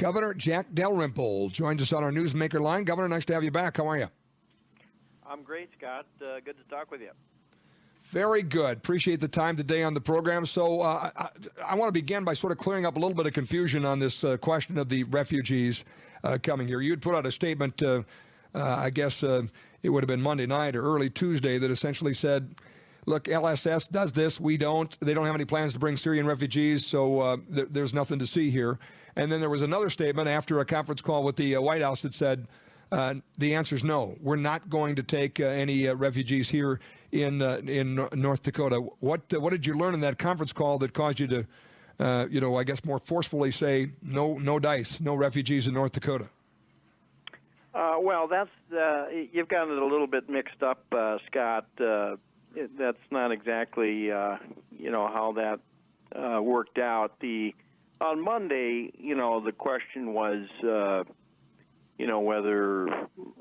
Governor Jack Dalrympe joins us on our Newsmaker line. Governor, nice to have you back. How are you? I'm great, Scott. Good to talk with you. Very good. Appreciate the time today on the program. So I want to begin by sort of clearing up a little bit of confusion on this question of the refugees coming here. You'd put out a statement, I guess it would have been Monday night or early Tuesday, that essentially said, look, LSS does this, we don't. They don't have any plans to bring Syrian refugees, so there's nothing to see here. And then there was another statement after a conference call with the White House that said, the answer is no. We're not going to take any refugees here in North Dakota. What did you learn in that conference call that caused you to, I guess more forcefully say no dice, no refugees in North Dakota? Well, that's you've gotten it a little bit mixed up, Scott. That's not exactly how that worked out. On Monday, the question was, whether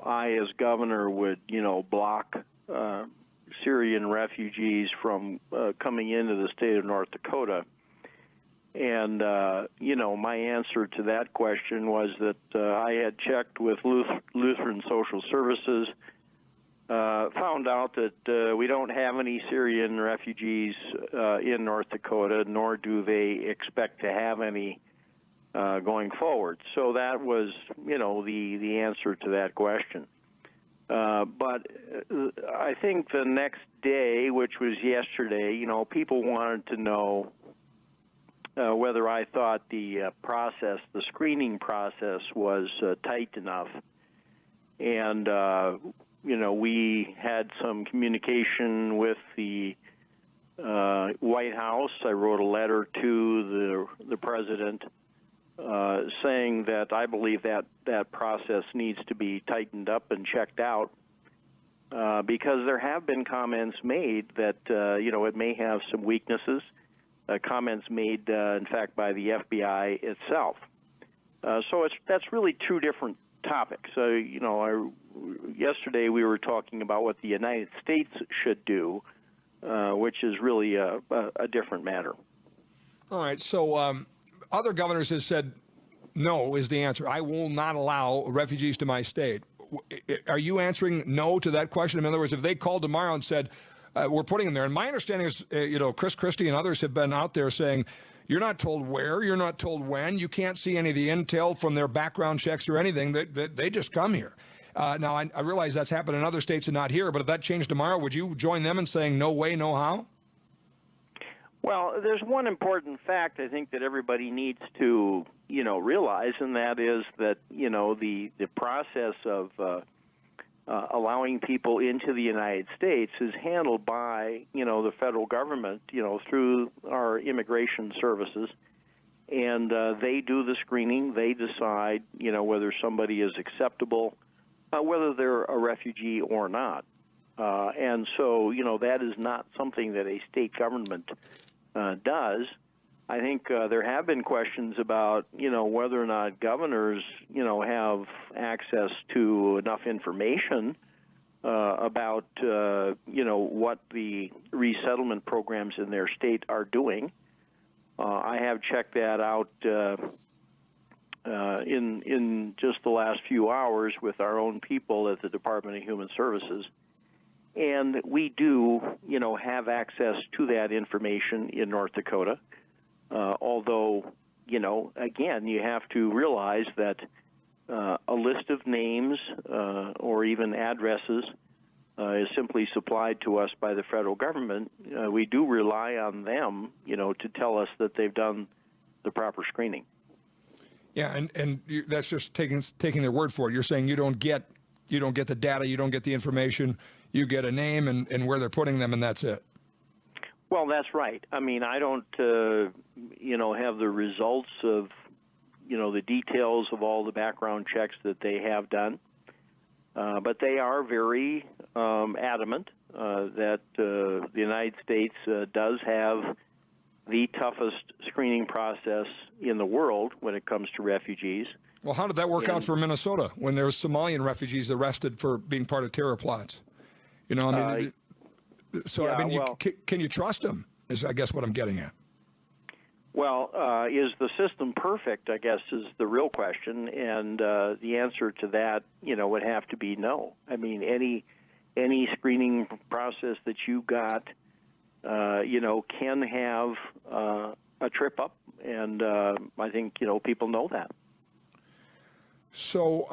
I, as governor, would, block Syrian refugees from coming into the state of North Dakota. And, my answer to that question was that I had checked with Lutheran Social Services, found out that we don't have any Syrian refugees in North Dakota, nor do they expect to have any going forward. So that was, the answer to that question. But I think the next day, which was yesterday, people wanted to know whether I thought the screening process was tight enough. And, we had some communication with the White House. I wrote a letter to the president saying that I believe that process needs to be tightened up and checked out because there have been comments made that, it may have some weaknesses, comments made, in fact, by the FBI itself. So that's really two different topics. So, yesterday we were talking about what the United States should do, which is really a different matter. All right. So other governors have said no is the answer. I will not allow refugees to my state. Are you answering no to that question? In other words, if they called tomorrow and said, we're putting them there. And my understanding is, Chris Christie and others have been out there saying, you're not told where, you're not told when, you can't see any of the intel from their background checks or anything, that they just come here. Now, I realize that's happened in other states and not here, but if that changed tomorrow, would you join them in saying no way, no how? Well, there's one important fact I think that everybody needs to, realize, and that is that, the process of allowing people into the United States is handled by, the federal government, through our immigration services. And they do the screening. They decide, whether somebody is acceptable, whether they're a refugee or not. And so, that is not something that a state government does. I think there have been questions about, whether or not governors, have access to enough information about, what the resettlement programs in their state are doing. I have checked that out in just the last few hours with our own people at the Department of Human Services. And we do, have access to that information in North Dakota. Although, again, you have to realize that a list of names or even addresses is simply supplied to us by the federal government. We do rely on them, to tell us that they've done the proper screening. Yeah, and that's just taking their word for it. You're saying you don't get the data, you don't get the information, you get a name and where they're putting them, and that's it. Well, that's right. I mean, I don't, have the results of, the details of all the background checks that they have done. But they are very adamant that the United States does have the toughest screening process in the world when it comes to refugees. Well, how did that work out for Minnesota when there was Somalian refugees arrested for being part of terror plots? Well, can you trust them, is I guess what I'm getting at. Well, is the system perfect, I guess, is the real question, and the answer to that, would have to be no. I mean, any screening process that you got, can have a trip up, and I think, people know that. So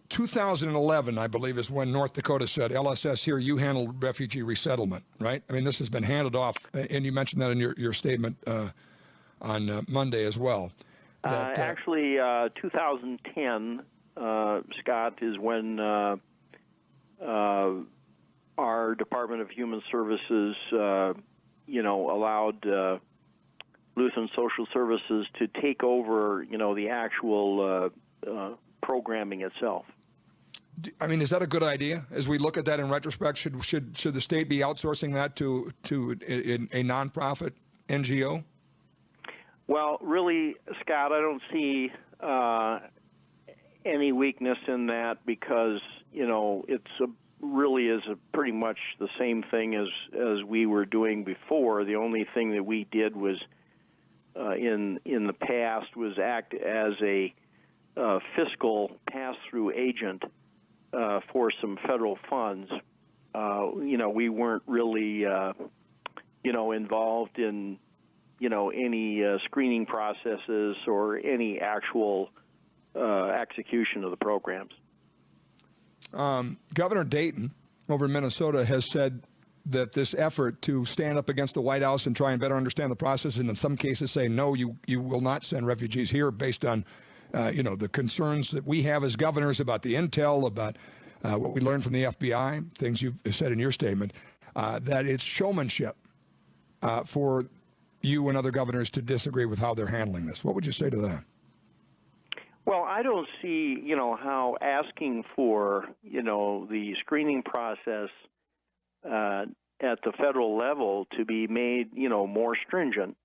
2011, I believe, is when North Dakota said, LSS here, you handle refugee resettlement, right? I mean, this has been handed off, and you mentioned that in your statement on Monday as well. Actually, 2010, Scott, is when our Department of Human Services, allowed Lutheran Social Services to take over, the actual programming itself. I mean, is that a good idea? As we look at that in retrospect, should the state be outsourcing that to a nonprofit NGO? Well, really, Scott, I don't see any weakness in that because it's really is pretty much the same thing as we were doing before. The only thing that we did was in the past was act as a fiscal pass-through agent for some federal funds. We weren't really, involved in, any screening processes or any actual execution of the programs. Governor Dayton over in Minnesota has said that this effort to stand up against the White House and try and better understand the process, and in some cases say, no, you will not send refugees here based on the concerns that we have as governors about the intel, about what we learned from the FBI, things you've said in your statement, that it's showmanship for you and other governors to disagree with how they're handling this. What would you say to that? Well, I don't see, how asking for, the screening process at the federal level to be made, more stringent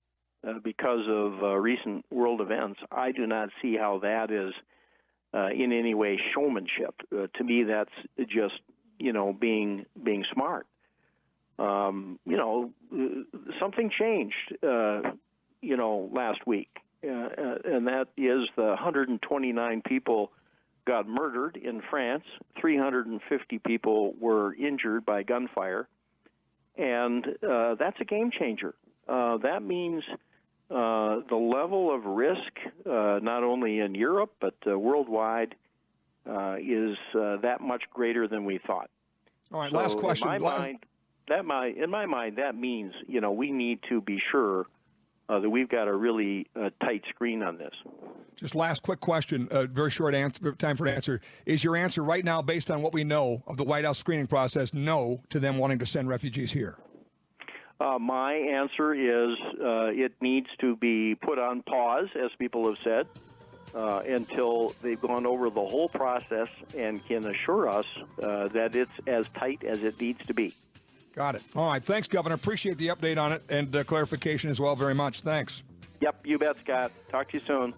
because of recent world events. I do not see how that is in any way showmanship. To me, that's just, being smart. Something changed, last week, and that is the 129 people got murdered in France. 350 people were injured by gunfire, and that's a game changer. That means the level of risk, not only in Europe but worldwide, is that much greater than we thought. All right, last question. In my mind, that means we need to be sure that we've got a really tight screen on this. Just last quick question, very short answer, time for an answer. Is your answer right now, based on what we know of the White House screening process, no to them wanting to send refugees here? My answer is it needs to be put on pause, as people have said, until they've gone over the whole process and can assure us that it's as tight as it needs to be. Got it. All right. Thanks, Governor. Appreciate the update on it and clarification as well very much. Thanks. Yep, you bet, Scott. Talk to you soon.